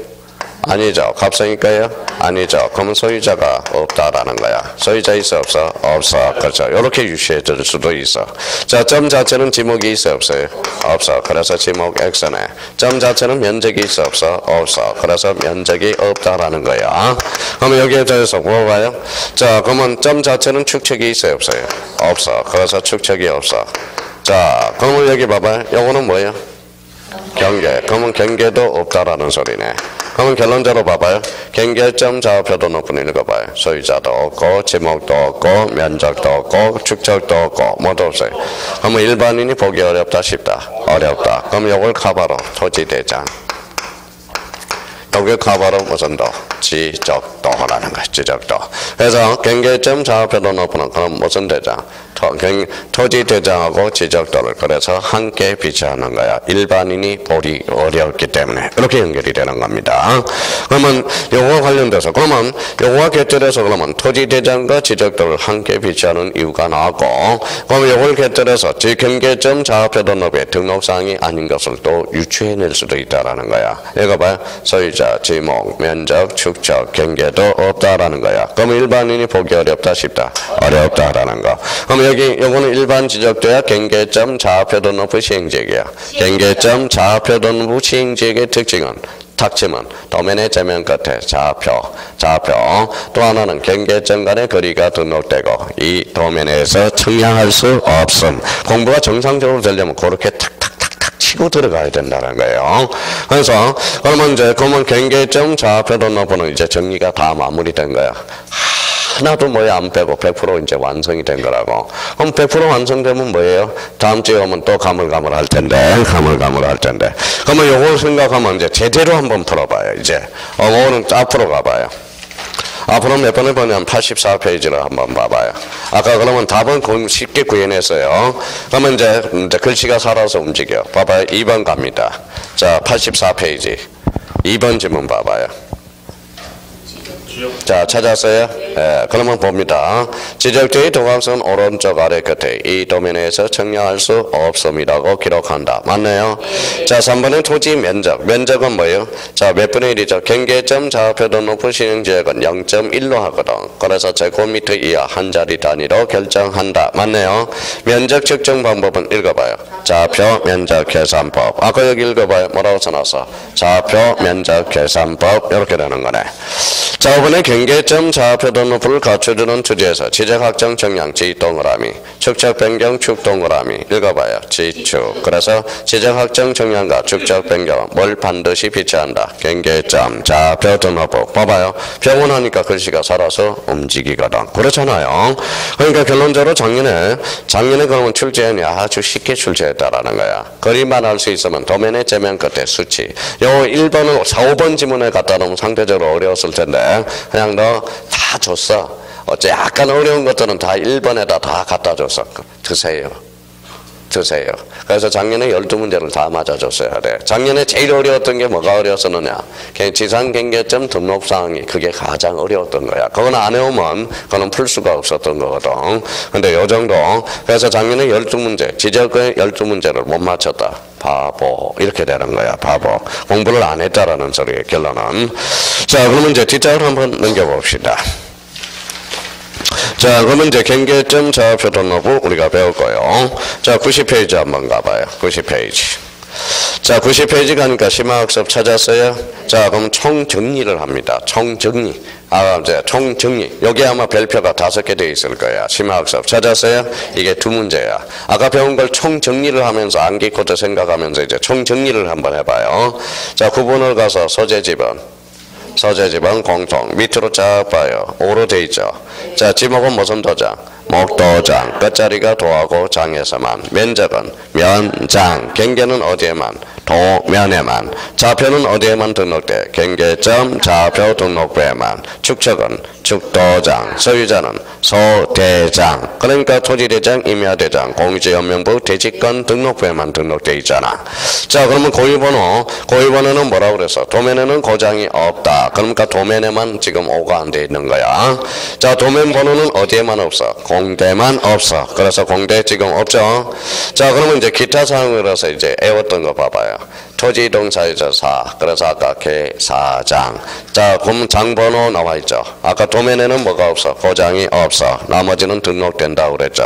아니죠. 갑성이 거예요? 아니죠. 그러면 소유자가 없다라는 거야. 소유자 있어 없어? 없어. 그렇죠. 이렇게 유추해 줄 수도 있어. 자, 점 자체는 지목이 있어 없어요? 없어. 그래서 지목 X네. 점 자체는 면적이 있어 없어? 없어. 그래서 면적이 없다라는 거야. 그러면 여기에 대해서 물어봐요. 자, 그러면 점 자체는 축척이 있어요 없어요? 없어. 그래서 축척이 없어. 자, 그러면 여기 봐봐요. 요거는 뭐예요? 경계. 그러면 경계도 없다라는 소리네. 그러면 결론적으로 봐봐요. 경계점 좌표도 높은 읽어봐요. 소유자도 없고 지목도 없고 면적도 없고 축척도 없고 뭐도 없어요. 그러면 일반인이 보기 어렵다 쉽다? 어렵다. 그럼 이걸 카바로 토지대장. 여기 카바로 무슨 도? 지적도라는 거야. 지적도. 그래서 경계점 좌표도 높은 그럼 무슨 대장? 토지 대장하고 지적도를 그래서 함께 비치하는 거야. 일반인이 보기 어렵기 때문에 이렇게 연결이 되는 겁니다. 그러면 요거와 관련돼서 그러면 요거와 곁들여서 그러면 토지 대장과 지적도를 함께 비치하는 이유가 나왔고 그러면 요걸 곁들여서 경계점 좌표 등록에 등록사항이 아닌 것을 또 유추해낼 수도 있다라는 거야. 읽어봐요. 소유자, 지목, 면적, 축척, 경계도 없다라는 거야. 그러면 일반인이 보기 어렵다 쉽다? 어렵다라는 거. 그럼 여기 요거는 일반 지적도야 경계점 좌표 등록부 시행지역이야. 경계점 좌표 등록부 시행지역의 특징은 탁침은 도면의 제면 끝에 좌표 또 하나는 경계점 간의 거리가 등록되고 이 도면에서 청량할 수 없음. 공부가 정상적으로 되려면 그렇게 탁탁탁탁 치고 들어가야 된다는 거예요. 그래서 그러면 이제 경계점 좌표 등록부는 이제 정리가 다 마무리된 거야. 하나도 뭐야 안 빼고 100% 이제 완성이 된 거라고. 그럼 100% 완성되면 뭐예요? 다음 주에 오면 또 가물가물할 텐데. 그러면 요걸 생각하면 이제 제대로 한번 풀어봐요. 이제 오늘 앞으로 가봐요. 앞으로 몇 번을 보냐면 84페이지를 한번 봐봐요. 아까 그러면 답은 쉽게 구해냈어요. 그러면 이제 글씨가 살아서 움직여. 봐봐요. 2번 갑니다. 자, 84페이지 2번 지문 봐봐요. 자, 찾았어요? 예, 그러면 봅니다. 지적지의 도각선 오른쪽 아래 끝에 이 도면에서 측량할 수 없음이라고 기록한다. 맞나요? 자, 3번은 토지 면적. 면적은 뭐예요? 자, 몇 분의 1이죠? 경계점 좌표도 높은 시행지역은 0.1로 하거든. 그래서 제곱미터 이하 한 자리 단위로 결정한다. 맞네요? 면적 측정 방법은 읽어봐요. 좌표 면적 계산법. 아까 여기 읽어봐요. 뭐라고 써놨어? 좌표 면적 계산법. 이렇게 되는 거네. 자, 5번에 경계점 좌표도 높이를 갖춰주는 주제에서 지적 확정 정량 지 동그라미 축적 변경 축 동그라미 읽어봐요. 지축. 그래서 지적 확정 정량과 축적 변경은 뭘 반드시 비치한다. 경계점 좌표도 높이. 봐봐요. 병원하니까 글씨가 살아서 움직이거든. 그렇잖아요. 그러니까 결론적으로 작년에 그러면 출제했냐? 아주 쉽게 출제했다라는 거야. 그림만 할 수 있으면 도면의 제면 끝에 수치. 요 1번을 4, 5번 지문에 갖다 놓으면 상대적으로 어려웠을 텐데 그냥 너 다 줬어. 어째 약간 어려운 것들은 다 1번에다 다 갖다 줬어. 드세요. 그래서 작년에 12문제를 다 맞아줬어야 돼. 작년에 제일 어려웠던 게 뭐가 어려웠었느냐? 지상경계점 등록사항이 그게 가장 어려웠던 거야. 그건 안 해오면 그건 풀 수가 없었던 거거든. 근데 요 정도. 그래서 작년에 12문제, 지적의 12문제를 못 맞췄다. 바보. 이렇게 되는 거야. 바보. 공부를 안 했다라는 소리의 결론은. 자, 그러면 이제 뒷장을 한번 넘겨봅시다. 자, 그러면 이제 경계점 좌표도 높이 우리가 배울 거예요. 자, 90페이지 한번 가봐요. 90페이지. 자, 90페이지 가니까 심화학습 찾았어요? 자, 그럼 총정리를 합니다. 총정리. 이제 총정리. 여기 아마 별표가 5개 되어 있을 거야. 심화학습 찾았어요? 이게 2문제야. 아까 배운 걸 총정리를 하면서 암기 코드 생각하면서 이제 총정리를 한번 해봐요. 자, 9번을 가서 소재지번 공통 밑으로 쫙 봐요. 5로 돼 있죠. 자, 지목은 무슨 도장? 목도장. 끝자리가 도하고 장에서만. 면적은 면장. 경계는 어디에만? 도면에만. 좌표는 어디에만 등록돼? 경계점 좌표 등록부에만. 축척은 축도장. 소유자는 소대장. 그러니까 토지대장, 임야대장, 공유지연명부, 대지권 등록부에만 등록돼 있잖아. 자, 그러면 고유번호는 뭐라고 그랬어? 도면에는 고장이 없다. 그러니까 도면에만 지금 5가 안 돼 있는 거야. 자, 도면 번호는 어디에만 없어? 공대만 없어. 그래서 공대 지금 없죠. 자, 그러면 이제 기타 사항으로서 이제 애웠던 거 봐봐요. 토지동사에서 사. 그래서 아까 계사장. 자, 그럼 장번호 나와 있죠. 아까 도면에는 뭐가 없어? 고장이 없어. 나머지는 등록된다고 그랬죠.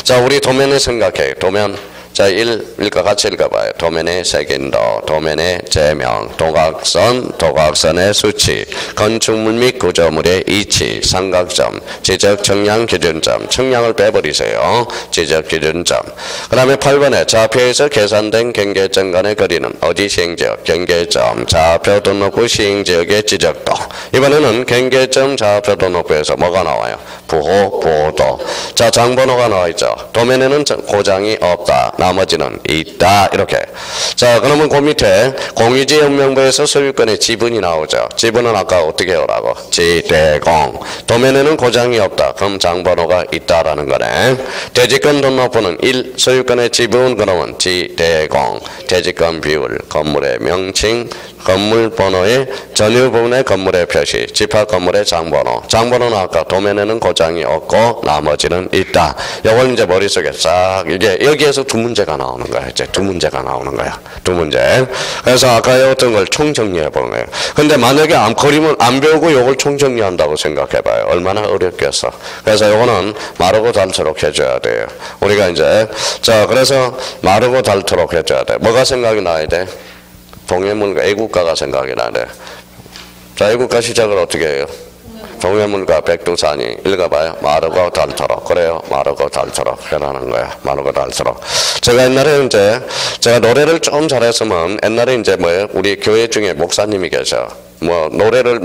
자, 우리 도면을 생각해. 도면. 자, 1과 같이 읽어봐요. 도면의 색인도, 도면의 제명, 도각선의 수치, 건축물 및 구조물의 이치, 삼각점, 지적 측량 기준점, 측량을 빼버리세요. 지적 기준점. 그 다음에 8번에 좌표에서 계산된 경계점 간의 거리는 어디 시행지역? 경계점, 좌표 등록부 시행지역의 지적도. 이번에는 경계점 좌표 등록부에서 뭐가 나와요? 부호도. 자, 장번호가 나와 있죠. 도면에는 고장이 없다. 나머지는 있다. 이렇게. 자, 그러면 그 밑에 공유지연명부에서 소유권의 지분이 나오죠. 지분은 아까 어떻게 오라고? 지대공. 도면에는 고장이 없다. 그럼 장번호가 있다라는 거네. 대지권 등록부는 1. 소유권의 지분 그러면 지대공. 대지권 비율, 건물의 명칭, 건물 번호의 전유 부분의 건물의 표시, 집합 건물의 장번호. 장번호는 아까 도면에는 고장이 없고 나머지는 있다. 이걸 이제 머릿속에 싹 이제 여기에서 2문제가 나오는 거야. 이제 2문제가 나오는 거야. 2문제. 그래서 아까 외웠던 걸 총정리해 보는 거예요. 근데 만약에 그림을 안 배우고 이걸 총정리한다고 생각해 봐요. 얼마나 어렵겠어. 그래서 이거는 마르고 닳도록 해줘야 돼요. 우리가 이제 자, 그래서 마르고 닳도록 해줘야 돼. 뭐가 생각이 나야 돼? 동해물과 애국가가 생각이 나네. 자, 애국가 시작을 어떻게 해요? 동해물과 백두산이 읽어봐요. 마르고 닳도록. 그래요. 마르고 닳도록 해라는 거야. 마르고 닳도록. 제가 옛날에 이제 제가 노래를 좀 잘했으면 옛날에 이제 뭐예요? 우리 교회 중에 목사님이 계셔. 노래를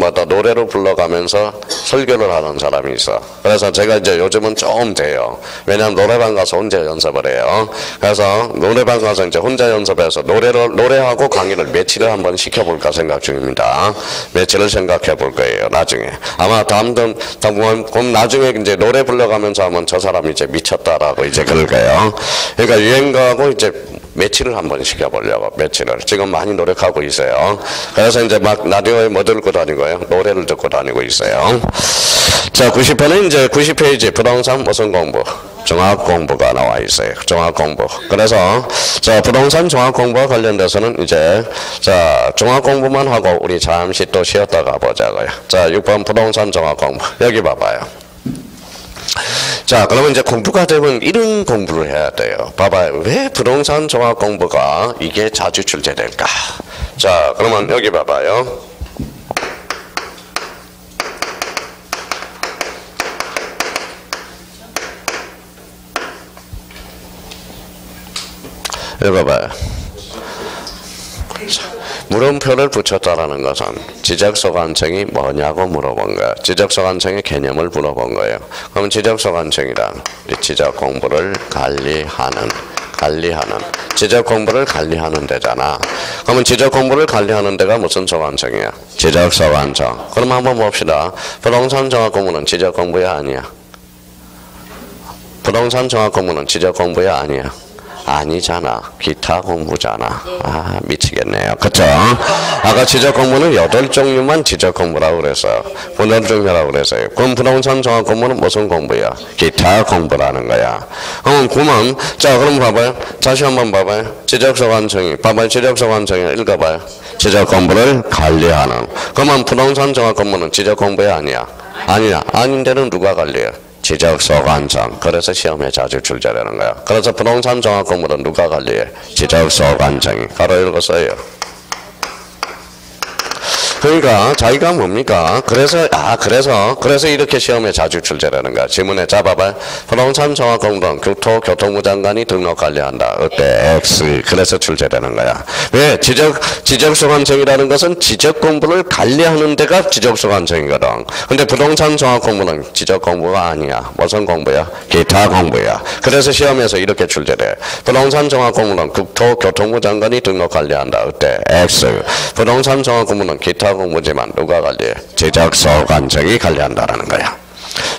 불러가면서 설교를 하는 사람이 있어. 그래서 제가 이제 요즘은 좀 돼요. 왜냐하면 노래방 가서 혼자 연습을 해요. 그래서 노래방 가서 이제 혼자 연습해서 노래하고 강의를 며칠을 한번 시켜볼까 생각 중입니다. 며칠을 생각해 볼 거예요. 나중에. 아마 그럼 나중에 이제 노래 불러가면서 하면 저 사람이 이제 미쳤다라고 이제 그럴 거예요. 그러니까 유행가하고 이제 매치를 한번 시켜보려고 매치를 지금 많이 노력하고 있어요. 그래서 이제 막 라디오에 뭐 듣고 다니고요, 노래를 듣고 다니고 있어요. 자, 90편은 이제 90페이지 부동산 무슨 공부? 종합 공부가 나와 있어요. 종합 공부. 그래서 자, 부동산 종합 공부와 관련돼서는 이제 자, 종합 공부만 하고 우리 잠시 또 쉬었다가 보자고요. 자, 6번 부동산 종합 공부. 여기 봐봐요. 자, 그러면 이제 공부가 되면 이런 공부를 해야 돼요. 봐봐요. 왜 부동산 종합 공부가 이게 자주 출제될까? 자, 그러면 여기 봐봐요. 여기 봐봐요. 물음표를 붙였다라는 것은 지적소관청이 뭐냐고 물어본 거야. 지적소관청의 개념을 물어본 거예요. 그럼 지적소관청이란 지적 공부를 관리하는 지적 공부를 관리하는 데잖아. 그러면 지적 공부를 관리하는 데가 무슨 소관청이야? 지적소관청. 그럼 한번 봅시다. 부동산 종합 공부는 지적 공부야 아니야? 부동산 종합 공부는 지적 공부야 아니야? 아니잖아. 기타 공부잖아. 아, 미치겠네요. 그쵸? 아까 지적 공부는 8종류만 지적 공부라고 그랬어요. 분할종류라고 그랬어요. 그럼 부동산 종합 공부는 무슨 공부야? 기타 공부라는 거야. 그러면 자, 그럼 봐봐요. 다시 한번 봐봐요. 지적소관청이, 봐봐요. 지적소관청이 읽어봐요. 지적 공부를 관리하는. 그러면 부동산 종합 공부는 지적 공부야 아니야? 아니야. 아닌 데는 누가 관리해? 지적소관청. 그래서 시험에 자주 출제되는 거야. 그래서 부동산 종합 공부는 누가 관리해? 지적소관청이. 가로 읽었어요. 그러니까 자기가 뭡니까? 그래서 이렇게 시험에 자주 출제되는 거야. 지문에 잡아봐요. 부동산 종합 공부는 교통부 장관이 등록 관리한다. 어때? X. 그래서 출제되는 거야. 왜? 지적소관청이라는 것은 지적 공부를 관리하는 데가 지적소관청이거든. 근데 부동산 종합 공부는 지적 공부가 아니야. 무슨 공부야? 기타 공부야. 그래서 시험에서 이렇게 출제돼. 부동산 종합 공부는 교통부 장관이 등록 관리한다. 어때? X. 부동산 종합 공부는 기타 공부지만 누가 관리해? 지적소관청이 관리한다라는 거야.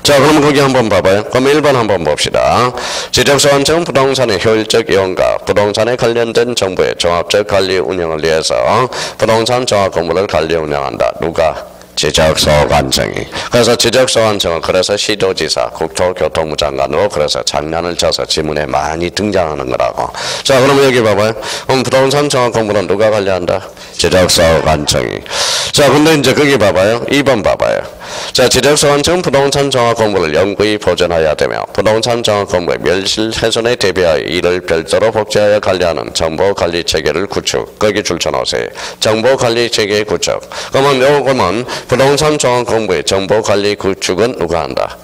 자, 그럼 거기 한번 봐봐요. 그럼 1번 한번 봅시다. 지적소관청은 부동산의 효율적 이용과 부동산에 관련된 정부의 종합적 관리 운영을 위해서 부동산 종합 공부를 관리 운영한다. 누가? 지적소관청이. 그래서 지적소관청은 그래서 시도지사, 국토교통부 장관으로 그래서 장난을 쳐서 지문에 많이 등장하는 거라고. 자, 그러면 여기 봐봐요. 그럼 부동산 종합 공부는 누가 관리한다? 지적소관청이. 자, 근데 이제 거기 봐봐요. 2번 봐봐요. 자, 지적소관청은 부동산 종합 공부를 영구히 보존해야 되며 부동산 종합 공부의 멸실 훼손에 대비하여 이를 별도로 복제하여 관리하는 정보관리체계를 구축. 거기 줄쳐놓으세요. 정보관리체계 구축. 그러면 부동산 종합 공부의 정보관리 구축은 누가 한다?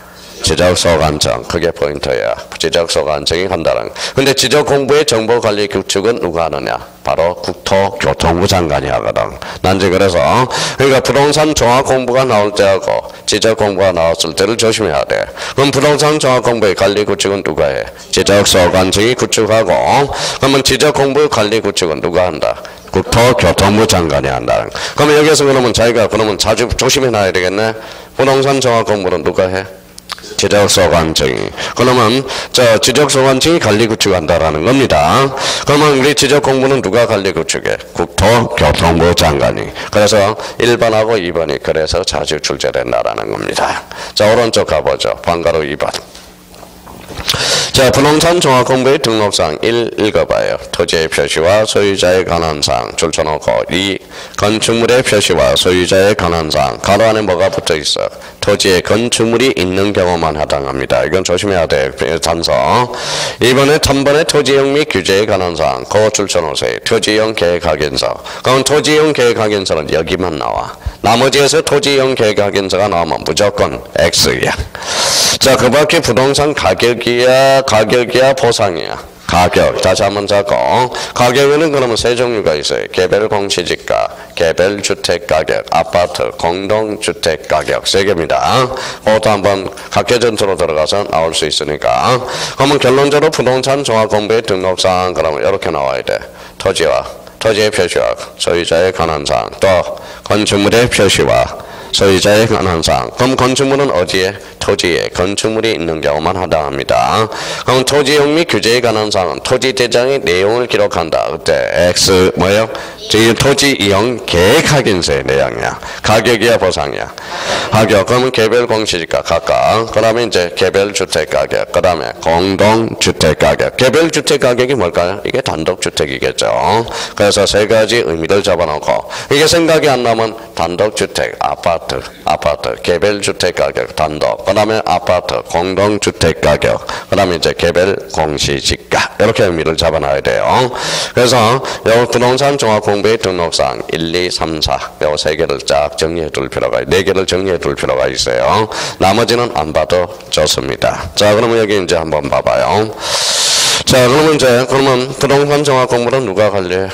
지적소관청. 그게 포인트야. 지적소관청이 한다는. 근데 지적공부의 정보관리 구축은 누가 하느냐? 바로 국토교통부 장관이 하거든. 난지 그래서 그러니까 부동산 종합공부가 나올 때하고 지적공부가 나왔을 때를 조심해야 돼. 그럼 부동산 종합공부의 관리 구축은 누가 해? 지적소관청이 구축하고 그러면 지적공부의 관리 구축은 누가 한다? 국토교통부 장관이 한다. 그러면 여기서 그러면 자기가 그러면 자주 조심해 놔야 되겠네. 부동산 종합 공부는 누가 해? 지적소관청이. 그러면 저 지적소관청이 관리 구축한다라는 겁니다. 그러면 우리 지적 공부는 누가 관리 구축해? 국토교통부 장관이. 그래서 1번하고 2번이 그래서 자주 출제된다라는 겁니다. 자, 오른쪽 가보죠. 방가로 2번. 자, 부동산 종합공부의 등록사항 1 읽어봐요. 토지의 표시와 소유자에 관한 사항 줄쳐놓고 2. 건축물의 표시와 소유자에 관한 사항. 가로 안에 뭐가 붙어있어? 토지에 건축물이 있는 경우만 해당합니다. 이건 조심해야 돼. 단서. 2번에 3번에 토지형 및 규제에 관한 사항. 그거 줄쳐놓으세요. 토지형 계획확인서. 그럼 토지형 계획확인서는 여기만 나와. 나머지에서 토지형 계획확인서가 나오면 무조건 X야. 자, 그 밖에 부동산 가격이야 보상이야? 가격. 다시 한번 잡고. 가격에는 그러면 세 종류가 있어요. 개별 공시지가, 개별 주택 가격, 아파트, 공동주택 가격. 세 개입니다. 그것도 한번 각계전투로 들어가서 나올 수 있으니까. 그러면 결론적으로 부동산 종합공부의 등록사항 그러면 이렇게 나와야 돼. 토지의 표시와 소유자에 관한 사항, 또 건축물의 표시와 소유자의 권한상. 그럼 건축물은 어디에? 토지에 건축물이 있는 경우만 하당합니다. 그럼 토지용 및 규제에 관한 사항은 토지대장의 내용을 기록한다. 그때 X 뭐예요? 토지 이용 계획 확인서의 내용이야. 가격이야 보상이야. 가격 그러면 개별 공시지가 각각. 그다음에 이제 개별 주택 가격. 그다음에 공동 주택 가격. 개별 주택 가격이 뭘까요? 이게 단독 주택이겠죠. 그래서 세 가지 의미를 잡아놓고 이게 생각이 안 나면 단독 주택 아파트 개별 주택 가격 단독. 그다음에 아파트 공동 주택 가격. 그다음에 이제 개별 공시지가. 이렇게 의미를 잡아놔야 돼요. 그래서 요 부동산 종합 공부의 등록사항 1, 2, 3, 4 요 세 개를 쫙 정리해 둘 필요가 네 개를 정리해 둘 필요가 있어요. 나머지는 안 봐도 좋습니다. 자, 그러면 여기 이제 한번 봐봐요. 자, 그러면 부동산 종합 공부는 누가 관리해?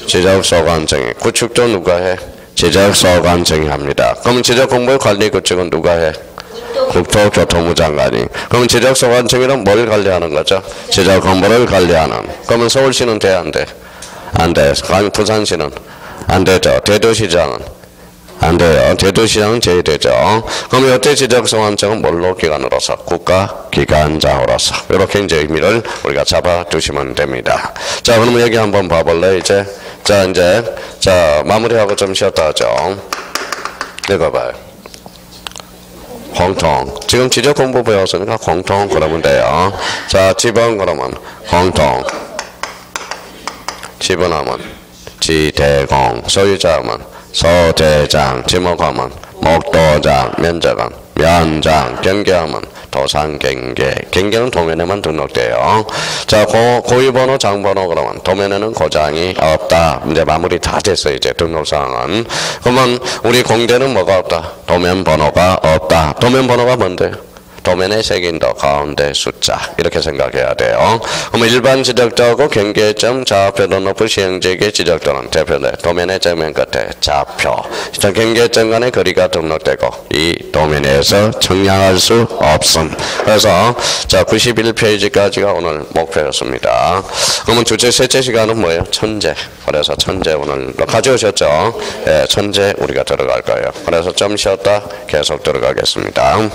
지적소관청이. 구축도 누가 해? 지적소관청이 합니다. 그러면 지적 공부의 관리 구축은 누가 해? 국토교통부 장관이. 그러면 지적소관청이란 뭘 관리하는 거죠? 지적 공부를 관리하는. 그러면 서울시는 돼, 안 돼? 안 돼. 그럼 부산시는? 안 되죠. 대도시장은? 안 돼요. 대도시장은 제외되죠. 그럼 이때 지적소관청은 뭘로 기관으로서? 국가기관장으로서. 이렇게 이제 의미를 우리가 잡아두시면 됩니다. 자, 그러면 여기 한번 봐볼래, 이제? 자, 이제, 자, 마무리하고 좀 쉬었다 하죠. 읽어봐요. 공통. 지금 지적 공부 배웠으니까 공통 그러면 돼요. 자, 지번 그러면 공통. 지번하면 지대공. 소유자하면 소대장. 지목하면 목도장. 면적은 면장. 경계하면 도산경계. 경계는 도면에만 등록돼요. 자, 고유번호 장번호 그러면 도면에는 고장이 없다. 이제 마무리 다 됐어요. 이제 등록사항은. 그러면 우리 공대는 뭐가 없다? 도면번호가 없다. 도면번호가 뭔데? 도면의 색인도 가운데 숫자 이렇게 생각해야 돼요. 그러면 일반 지적도하고 경계점 좌표도 높은 시행지역의 지적도는 대표돼 도면의 정면 끝에 좌표. 경계점 간의 거리가 등록되고 이 도면에서 청량할 수 없음. 그래서 자 91페이지까지가 오늘 목표였습니다. 그러면 둘째 셋째 시간은 뭐예요? 천재. 그래서 천재 오늘 가져오셨죠? 예, 천재 우리가 들어갈 거예요. 그래서 좀 쉬었다 계속 들어가겠습니다.